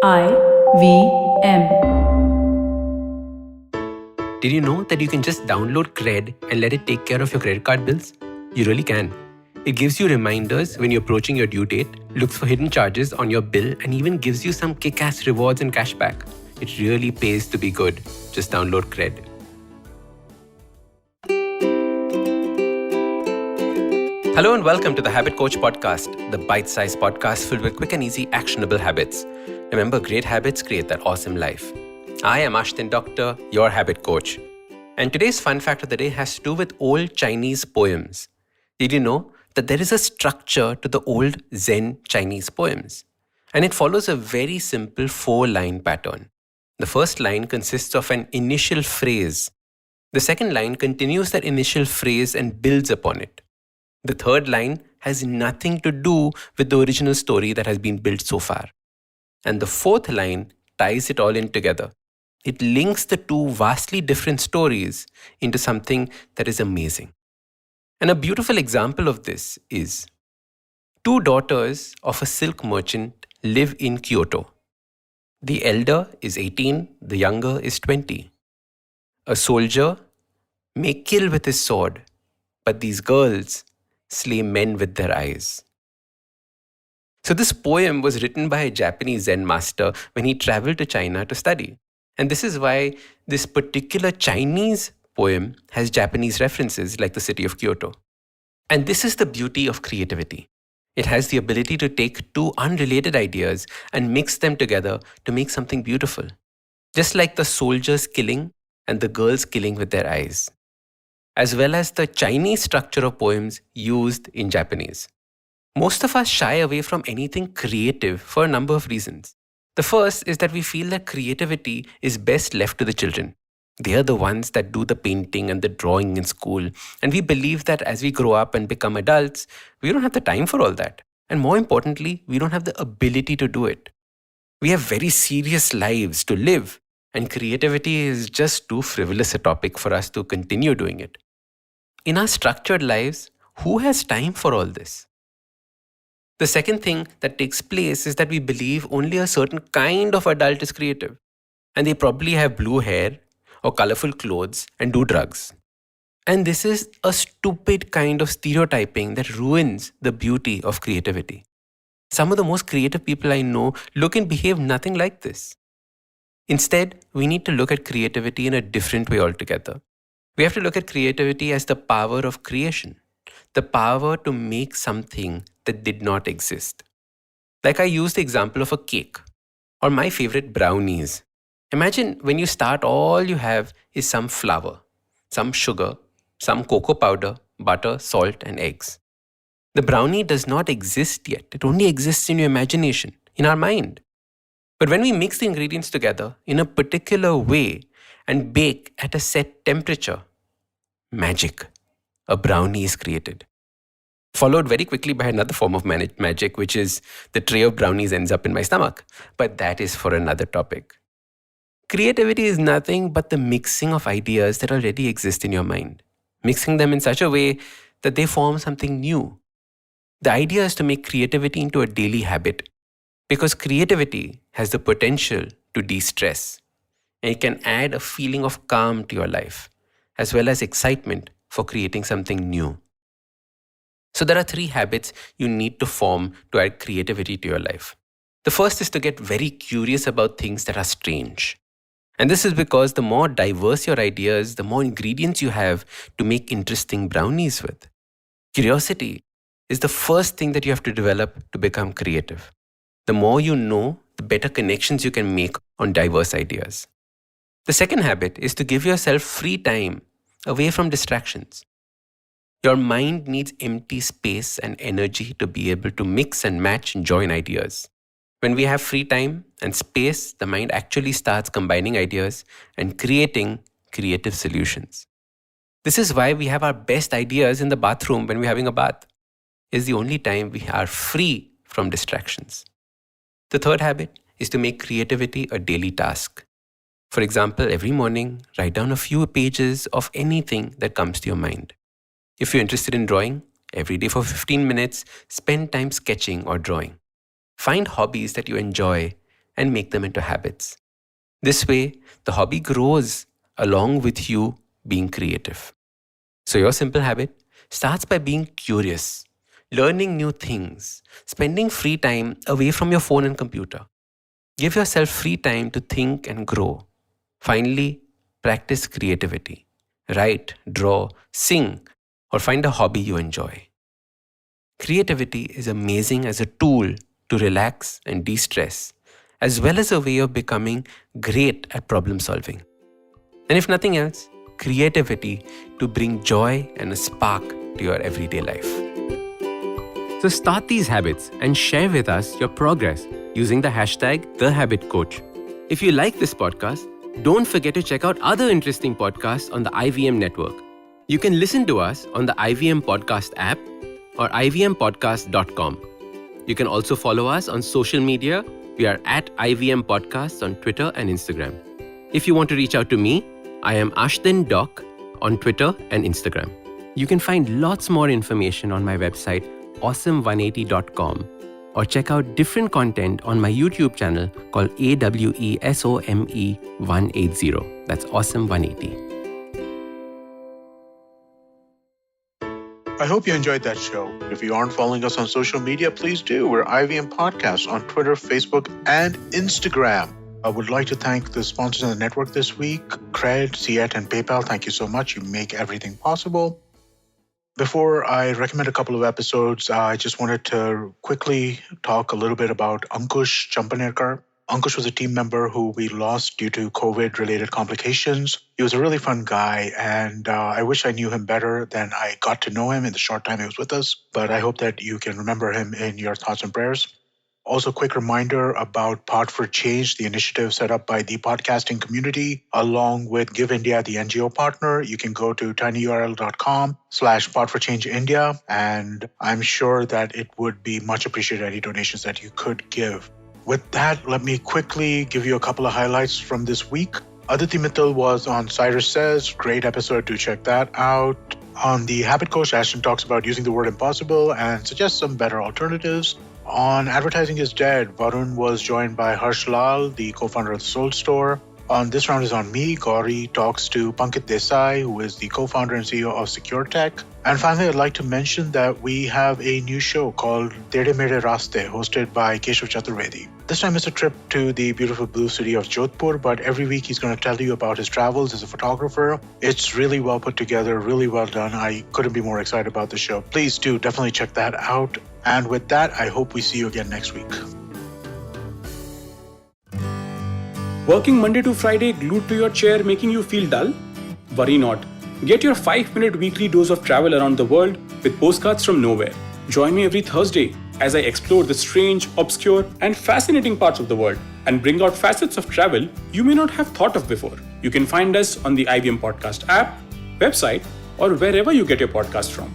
IVM. Did you know that you can just download Cred and let it take care of your credit card bills? You really can. It gives you reminders when you're approaching your due date, looks for hidden charges on your bill, and even gives you some kick-ass rewards and cashback. It really pays to be good. Just download Cred. Hello and welcome to the Habit Coach Podcast, the bite-sized podcast filled with quick and easy actionable habits. Remember, great habits create that awesome life. I am Ashdin Doctor, your habit coach. And today's fun fact of the day has to do with old Chinese poems. Did you know that there is a structure to the old Zen Chinese poems? And it follows a very simple 4-line pattern. The first line consists of an initial phrase. The second line continues that initial phrase and builds upon it. The third line has nothing to do with the original story that has been built so far. And the fourth line ties it all in together. It links the two vastly different stories into something that is amazing. And a beautiful example of this is two daughters of a silk merchant live in Kyoto. The elder is 18, the younger is 20. A soldier may kill with his sword, but these girls slay men with their eyes. So this poem was written by a Japanese Zen master when he traveled to China to study. And this is why this particular Chinese poem has Japanese references like the city of Kyoto. And this is the beauty of creativity. It has the ability to take two unrelated ideas and mix them together to make something beautiful. Just like the soldiers killing and the girls killing with their eyes, as well as the Chinese structure of poems used in Japanese. Most of us shy away from anything creative for a number of reasons. The first is that we feel that creativity is best left to the children. They are the ones that do the painting and the drawing in school, and we believe that as we grow up and become adults, we don't have the time for all that. And more importantly, we don't have the ability to do it. We have very serious lives to live, and creativity is just too frivolous a topic for us to continue doing it. In our structured lives, who has time for all this? The second thing that takes place is that we believe only a certain kind of adult is creative. And they probably have blue hair or colorful clothes and do drugs. And this is a stupid kind of stereotyping that ruins the beauty of creativity. Some of the most creative people I know look and behave nothing like this. Instead, we need to look at creativity in a different way altogether. We have to look at creativity as the power of creation, the power to make something that did not exist. Like I used the example of a cake, or my favorite, brownies. Imagine when you start, all you have is some flour, some sugar, some cocoa powder, butter, salt, and eggs. The brownie does not exist yet. It only exists in your imagination, in our mind. But when we mix the ingredients together in a particular way and bake at a set temperature, magic, a brownie is created. Followed very quickly by another form of magic, which is the tray of brownies ends up in my stomach. But that is for another topic. Creativity is nothing but the mixing of ideas that already exist in your mind, mixing them in such a way that they form something new. The idea is to make creativity into a daily habit, because creativity has the potential to de-stress, and it can add a feeling of calm to your life, as well as excitement for creating something new. So there are 3 habits you need to form to add creativity to your life. The first is to get very curious about things that are strange. And this is because the more diverse your ideas, the more ingredients you have to make interesting brownies with. Curiosity is the first thing that you have to develop to become creative. The more you know, the better connections you can make on diverse ideas. The second habit is to give yourself free time away from distractions. Your mind needs empty space and energy to be able to mix and match and join ideas. When we have free time and space, the mind actually starts combining ideas and creating creative solutions. This is why we have our best ideas in the bathroom when we're having a bath. It's the only time we are free from distractions. The third habit is to make creativity a daily task. For example, every morning, write down a few pages of anything that comes to your mind. If you're interested in drawing, every day for 15 minutes, spend time sketching or drawing. Find hobbies that you enjoy and make them into habits. This way, the hobby grows along with you being creative. So your simple habit starts by being curious, learning new things, spending free time away from your phone and computer. Give yourself free time to think and grow. Finally, practice creativity. Write, draw, sing, or find a hobby you enjoy. Creativity is amazing as a tool to relax and de-stress, as well as a way of becoming great at problem solving. And if nothing else, creativity to bring joy and a spark to your everyday life. So start these habits and share with us your progress using the hashtag #TheHabitCoach. If you like this podcast, don't forget to check out other interesting podcasts on the IVM network. You can listen to us on the IVM Podcast app or ivmpodcast.com. You can also follow us on social media. We are at IVM Podcasts on Twitter and Instagram. If you want to reach out to me, I am Ashtin Doc on Twitter and Instagram. You can find lots more information on my website, awesome180.com, or check out different content on my YouTube channel called AWESOME180. That's Awesome180. I hope you enjoyed that show. If you aren't following us on social media, please do. We're IVM Podcasts on Twitter, Facebook, and Instagram. I would like to thank the sponsors of the network this week, Cred, Ciet, and PayPal. Thank you so much. You make everything possible. Before I recommend a couple of episodes, I just wanted to quickly talk a little bit about Ankush Champanerkar. Ankush was a team member who we lost due to COVID-related complications. He was a really fun guy, and I wish I knew him better than I got to know him in the short time he was with us. But I hope that you can remember him in your thoughts and prayers. Also, quick reminder about Pod for Change, the initiative set up by the podcasting community, along with Give India, the NGO partner. You can go to tinyurl.com/podforchangeindia, and I'm sure that it would be much appreciated any donations that you could give. With that, let me quickly give you a couple of highlights from this week. Aditi Mittal was on Cyrus Says. Great episode, do check that out. On the Habit Coach, Ashton talks about using the word impossible and suggests some better alternatives. On Advertising is Dead, Varun was joined by Harsh Lal, the co-founder of the Soul Store. On This Round is on me, Gauri talks to Pankit Desai, who is the co-founder and CEO of Secure Tech. And finally, I'd like to mention that we have a new show called Tere Mere Raste, hosted by Keshav Chaturvedi. This time it's a trip to the beautiful blue city of Jodhpur, but every week he's going to tell you about his travels as a photographer. It's really well put together, really well done. I couldn't be more excited about the show. Please do definitely check that out. And with that, I hope we see you again next week. Working Monday to Friday glued to your chair making you feel dull? Worry not. Get your 5-minute weekly dose of travel around the world with Postcards from Nowhere. Join me every Thursday as I explore the strange, obscure, and fascinating parts of the world and bring out facets of travel you may not have thought of before. You can find us on the IVM Podcast app, website, or wherever you get your podcast from.